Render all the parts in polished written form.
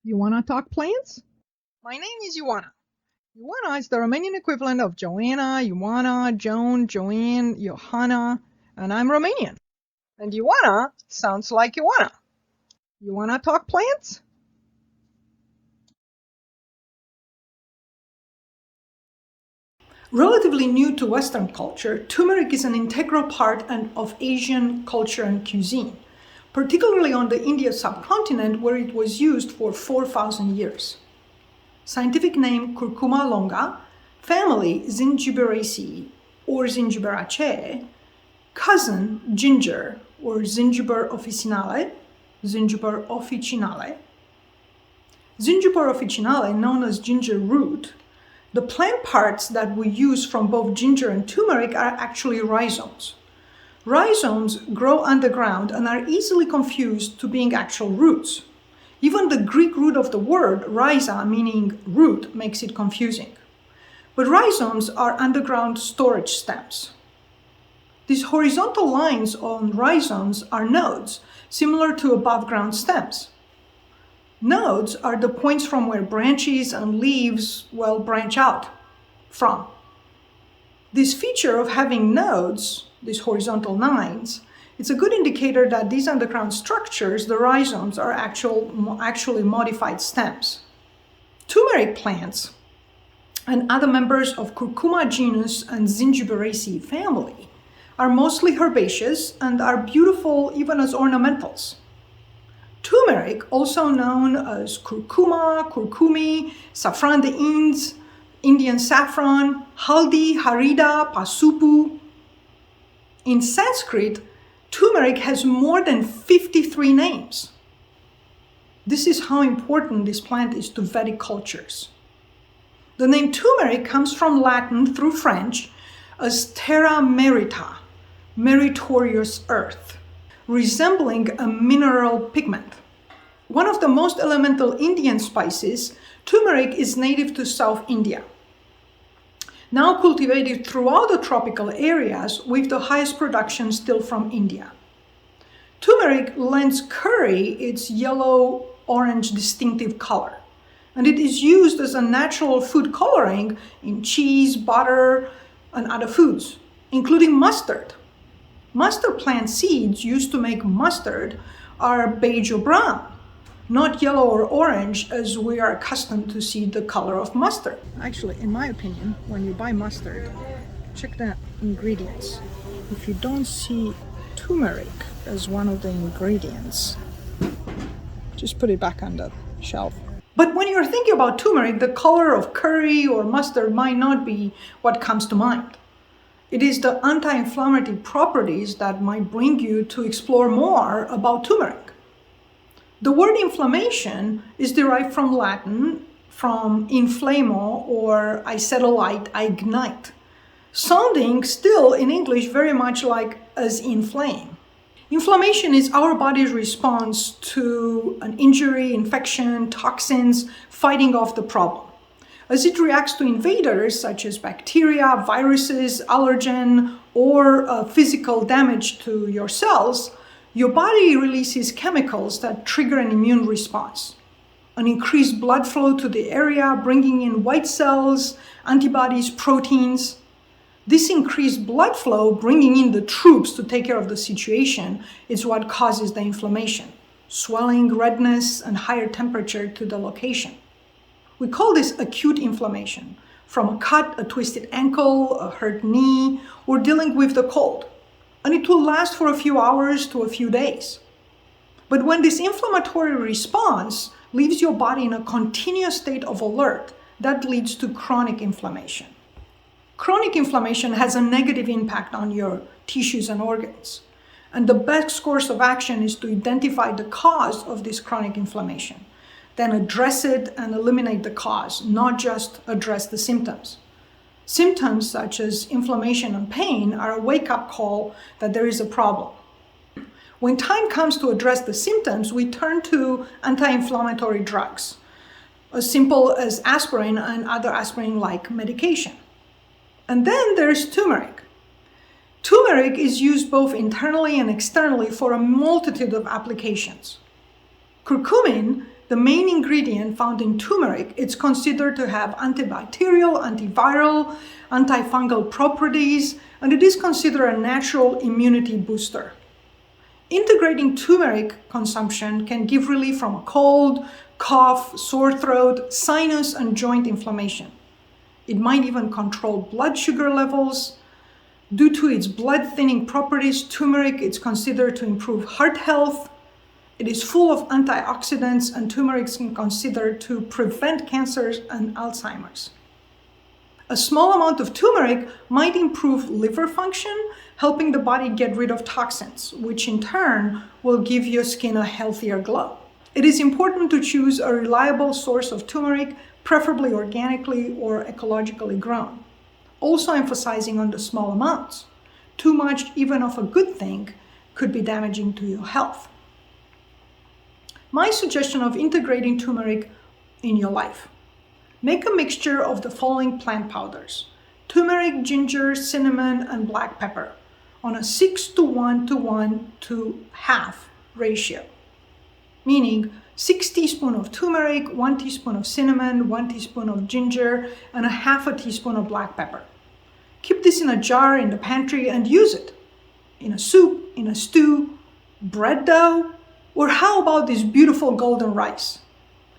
You wanna talk plants? My name is Ioana. Ioana is the Romanian equivalent of Joanna, Ioana, Joan, Joanne, Johanna, and I'm Romanian. And Ioana sounds like Ioana. You wanna talk plants? Relatively new to Western culture, turmeric is an integral part of Asian culture and cuisine, particularly on the Indian subcontinent where it was used for 4,000 years. Scientific name Curcuma longa, family Zingiberaceae or Zingiberaceae, cousin ginger or Zingiber officinale, Zingiber officinale. Zingiber officinale, known as ginger root, the plant parts that we use from both ginger and turmeric are actually rhizomes. Rhizomes grow underground and are easily confused to being actual roots. Even the Greek root of the word, rhiza, meaning root, makes it confusing. But rhizomes are underground storage stems. These horizontal lines on rhizomes are nodes, similar to above-ground stems. Nodes are the points from where branches and leaves, branch out from. This feature of having nodes, these horizontal lines, it's a good indicator that these underground structures, the rhizomes, are actually modified stems. Turmeric plants and other members of Curcuma genus and Zingiberaceae family are mostly herbaceous and are beautiful even as ornamentals. Turmeric, also known as curcuma, curcumi, saffron d'Inde, Indian saffron, haldi, harida, pasupu. In Sanskrit, turmeric has more than 53 names. This is how important this plant is to Vedic cultures. The name turmeric comes from Latin through French as terra merita, meritorious earth, resembling a mineral pigment. One of the most elemental Indian spices, turmeric is native to South India. Now cultivated throughout the tropical areas, with the highest production still from India. Turmeric lends curry its yellow-orange distinctive color, and it is used as a natural food coloring in cheese, butter, and other foods, including mustard. Mustard plant seeds used to make mustard are beige or brown, not yellow or orange as we are accustomed to see the color of mustard. Actually, in my opinion, when you buy mustard, check the ingredients. If you don't see turmeric as one of the ingredients, just put it back on the shelf. But when you're thinking about turmeric, the color of curry or mustard might not be what comes to mind. It is the anti-inflammatory properties that might bring you to explore more about turmeric. The word inflammation is derived from Latin, from inflamo or acetylite, ignite, sounding still in English very much like as inflame. Inflammation is our body's response to an injury, infection, toxins, fighting off the problem. As it reacts to invaders such as bacteria, viruses, allergen, or physical damage to your cells, your body releases chemicals that trigger an immune response. An increased blood flow to the area, bringing in white cells, antibodies, proteins. This increased blood flow, bringing in the troops to take care of the situation, is what causes the inflammation, swelling, redness, and higher temperature to the location. We call this acute inflammation, from a cut, a twisted ankle, a hurt knee, or dealing with the cold. And it will last for a few hours to a few days. But when this inflammatory response leaves your body in a continuous state of alert, that leads to chronic inflammation. Chronic inflammation has a negative impact on your tissues and organs. And the best course of action is to identify the cause of this chronic inflammation, then address it and eliminate the cause, not just address the symptoms. Symptoms such as inflammation and pain are a wake-up call that there is a problem. When time comes to address the symptoms, we turn to anti-inflammatory drugs, as simple as aspirin and other aspirin-like medication. And then there's turmeric. Turmeric is used both internally and externally for a multitude of applications. Curcumin, The main ingredient found in turmeric, it's considered to have antibacterial, antiviral, antifungal properties, and it is considered a natural immunity booster. Integrating turmeric consumption can give relief from a cold, cough, sore throat, sinus, and joint inflammation. It might even control blood sugar levels. Due to its blood-thinning properties, turmeric is considered to improve heart health. It is full of antioxidants, and turmeric is considered to prevent cancers and Alzheimer's. A small amount of turmeric might improve liver function, helping the body get rid of toxins, which in turn will give your skin a healthier glow. It is important to choose a reliable source of turmeric, preferably organically or ecologically grown. Also emphasizing on the small amounts. Too much, even of a good thing, could be damaging to your health. My suggestion of integrating turmeric in your life. Make a mixture of the following plant powders: turmeric, ginger, cinnamon, and black pepper on a 6:1:1:2 ratio. Meaning 6 teaspoons of turmeric, 1 teaspoon of cinnamon, 1 teaspoon of ginger, and a half a teaspoon of black pepper. Keep this in a jar in the pantry and use it in a soup, in a stew, bread dough, or how about this beautiful golden rice?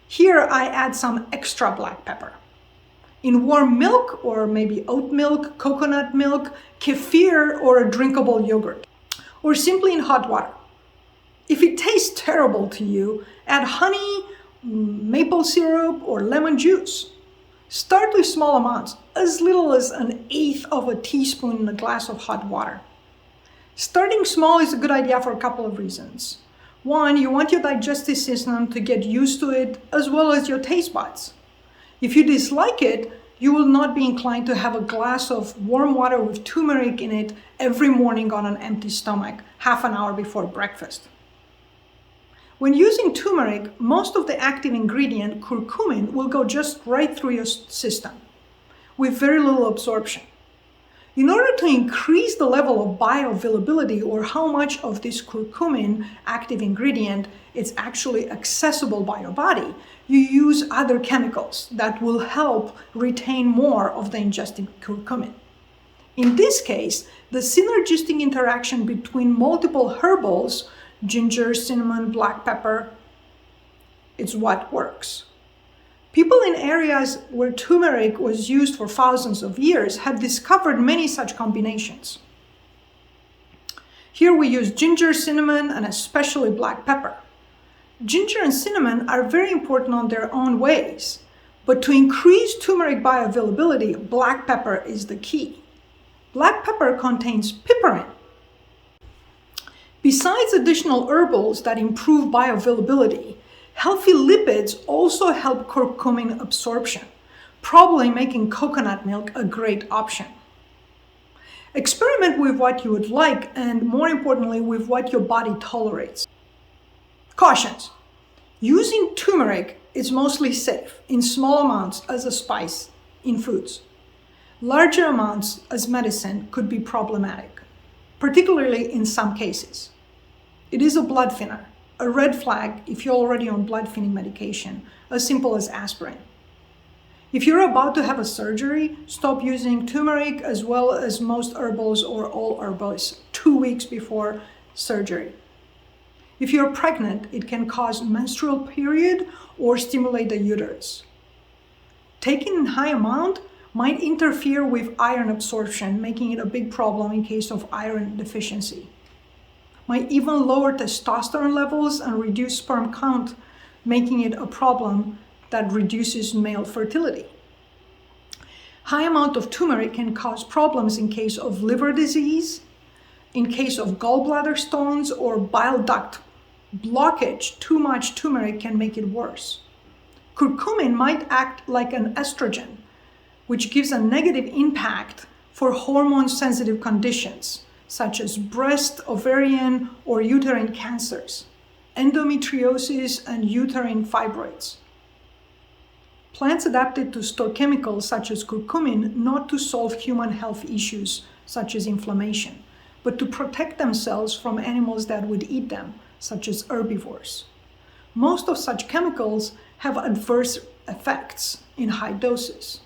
Here I add some extra black pepper. In warm milk, or maybe oat milk, coconut milk, kefir, or a drinkable yogurt, or simply in hot water. If it tastes terrible to you, add honey, maple syrup, or lemon juice. Start with small amounts, as little as 1/8 of a teaspoon in a glass of hot water. Starting small is a good idea for a couple of reasons. One, you want your digestive system to get used to it, as well as your taste buds. If you dislike it, you will not be inclined to have a glass of warm water with turmeric in it every morning on an empty stomach, half an hour before breakfast. When using turmeric, most of the active ingredient, curcumin, will go just right through your system with very little absorption. In order to increase the level of bioavailability, or how much of this curcumin active ingredient is actually accessible by your body, you use other chemicals that will help retain more of the ingested curcumin. In this case, the synergistic interaction between multiple herbals, ginger, cinnamon, black pepper, is what works. People in areas where turmeric was used for thousands of years have discovered many such combinations. Here we use ginger, cinnamon, and especially black pepper. Ginger and cinnamon are very important on their own ways, but to increase turmeric bioavailability, black pepper is the key. Black pepper contains piperin. Besides additional herbals that improve bioavailability, healthy lipids also help curcumin absorption, probably making coconut milk a great option. Experiment with what you would like, and more importantly, with what your body tolerates. Cautions. Using turmeric is mostly safe in small amounts as a spice in foods. Larger amounts as medicine could be problematic, particularly in some cases. It is a blood thinner, a red flag if you're already on blood thinning medication, as simple as aspirin. If you're about to have a surgery, stop using turmeric as well as most herbals or all herbals 2 weeks before surgery. If you're pregnant, it can cause menstrual period or stimulate the uterus. Taking in high amount might interfere with iron absorption, making it a big problem in case of iron deficiency. Might even lower testosterone levels and reduce sperm count, making it a problem that reduces male fertility. High amount of turmeric can cause problems in case of liver disease, in case of gallbladder stones or bile duct blockage. Too much turmeric can make it worse. Curcumin might act like an estrogen, which gives a negative impact for hormone-sensitive conditions, such as breast, ovarian, or uterine cancers, endometriosis, and uterine fibroids. Plants adapted to store chemicals such as curcumin not to solve human health issues such as inflammation, but to protect themselves from animals that would eat them, such as herbivores. Most of such chemicals have adverse effects in high doses.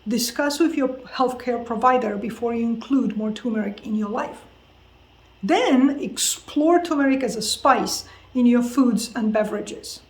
Discuss with your healthcare provider before you include more turmeric in your life. Then explore turmeric as a spice in your foods and beverages.